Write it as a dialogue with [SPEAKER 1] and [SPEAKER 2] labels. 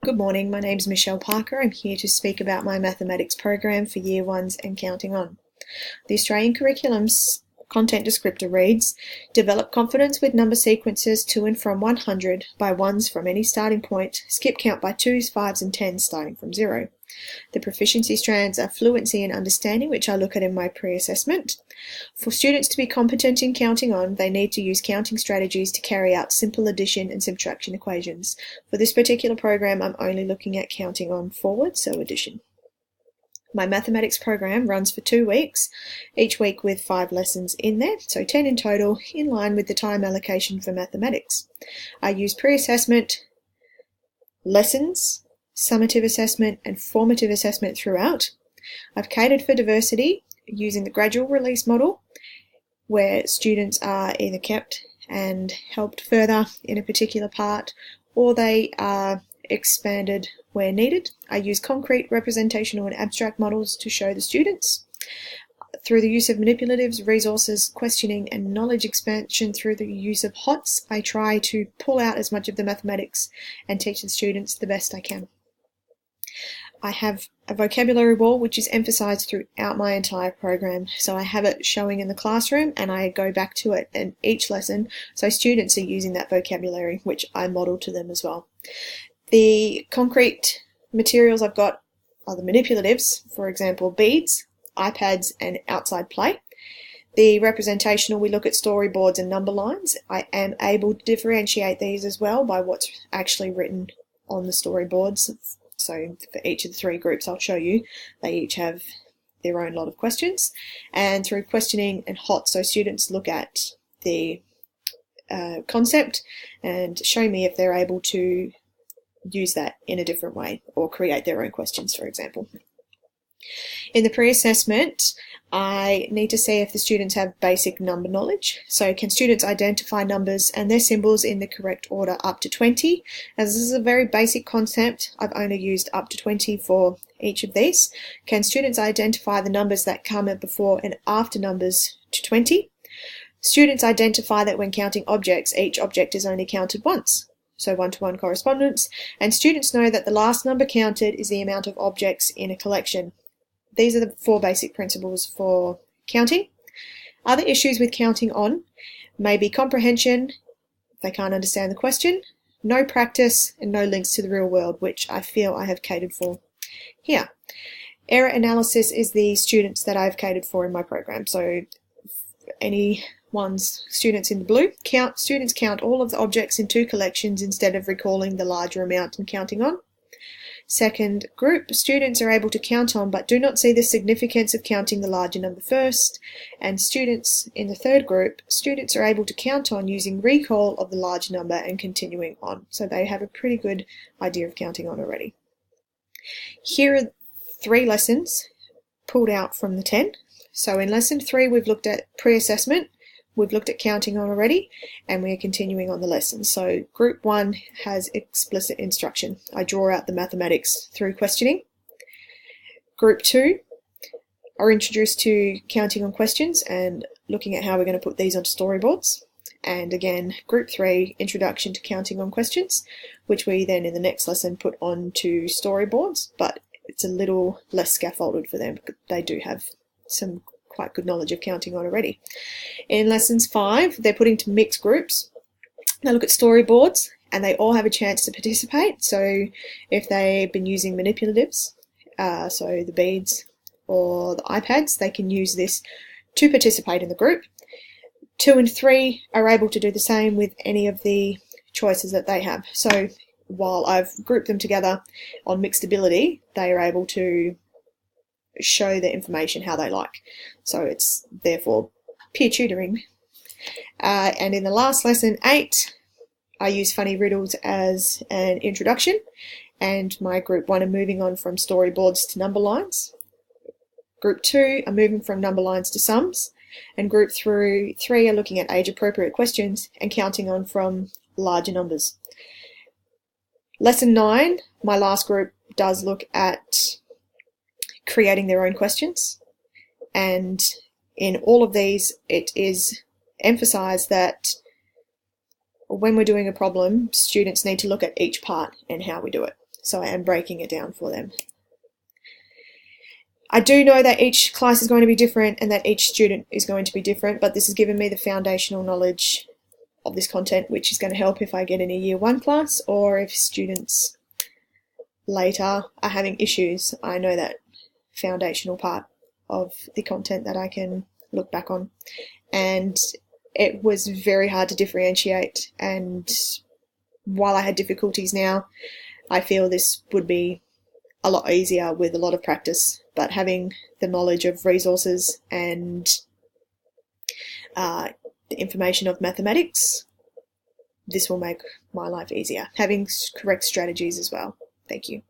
[SPEAKER 1] Good morning, my name is Michelle Parker. I'm here to speak about my mathematics program for Year 1s and counting on. The Australian Curriculum's content descriptor reads, develop confidence with number sequences to and from 100 by ones from any starting point, skip count by 2s, 5s and 10s starting from 0. The proficiency strands are fluency and understanding, which I look at in my pre-assessment. For students to be competent in counting on, they need to use counting strategies to carry out simple addition and subtraction equations. For this particular program, I'm only looking at counting on forward, so addition. My mathematics program runs for 2 weeks, each week with 5 lessons in there, so 10 in total, in line with the time allocation for mathematics. I use pre-assessment, lessons, summative assessment and formative assessment throughout. I've catered for diversity using the gradual release model, where students are either kept and helped further in a particular part, or they are expanded where needed. I use concrete, representational and abstract models to show the students. Through the use of manipulatives, resources, questioning and knowledge expansion through the use of HOTS, I try to pull out as much of the mathematics and teach the students the best I can. I have a vocabulary wall which is emphasised throughout my entire program, so I have it showing in the classroom and I go back to it in each lesson, so students are using that vocabulary, which I model to them as well. The concrete materials I've got are the manipulatives, for example beads, iPads and outside play. The representational, we look at storyboards and number lines. I am able to differentiate these as well by what's actually written on the storyboards. So for each of the 3 groups I'll show you, they each have their own lot of questions. And through questioning and HOT, so students look at the concept and show me if they're able to use that in a different way or create their own questions, for example. In the pre-assessment, I need to see if the students have basic number knowledge. So can students identify numbers and their symbols in the correct order up to 20? As this is a very basic concept, I've only used up to 20 for each of these. Can students identify the numbers that come before and after numbers to 20? Students identify that when counting objects, each object is only counted once. So one-to-one correspondence. And students know that the last number counted is the amount of objects in a collection. These are the 4 basic principles for counting. Other issues with counting on may be comprehension, if they can't understand the question, no practice, and no links to the real world, which I feel I have catered for here. Error analysis is the students that I've catered for in my program. So any students in the blue, students count all of the objects in 2 collections instead of recalling the larger amount and counting on. Second group, students are able to count on but do not see the significance of counting the larger number first. And students in the third group, students are able to count on using recall of the large number and continuing on. So they have a pretty good idea of counting on already. Here are 3 lessons pulled out from the 10. So in lesson 3 we've looked at pre-assessment, we've looked at counting on already, and we're continuing on the lessons. So group 1 has explicit instruction. I draw out the mathematics through questioning. Group 2 are introduced to counting on questions and looking at how we're going to put these onto storyboards. And again, group 3, introduction to counting on questions, which we then in the next lesson put onto storyboards, but it's a little less scaffolded for them because they do have some quite good knowledge of counting on already. In lessons 5, they're put into mixed groups. They look at storyboards and they all have a chance to participate. So if they've been using manipulatives, so the beads or the iPads, they can use this to participate in the group. 2 and 3 are able to do the same with any of the choices that they have. So while I've grouped them together on mixed ability, they are able to show the information how they like. So it's therefore peer tutoring. And in the last lesson 8, I use funny riddles as an introduction, and my group 1 are moving on from storyboards to number lines. Group 2 are moving from number lines to sums, and group 3 are looking at age appropriate questions and counting on from larger numbers. Lesson 9, my last group, does look at creating their own questions, and in all of these it is emphasised that when we're doing a problem, students need to look at each part and how we do it. So I am breaking it down for them. I do know that each class is going to be different and that each student is going to be different, but this has given me the foundational knowledge of this content, which is going to help if I get in a year 1 class, or if students later are having issues. I know that foundational part of the content that I can look back on. And it was very hard to differentiate, and while I had difficulties now, I feel this would be a lot easier with a lot of practice. But having the knowledge of resources and the information of mathematics, this will make my life easier. Having correct strategies as well. Thank you.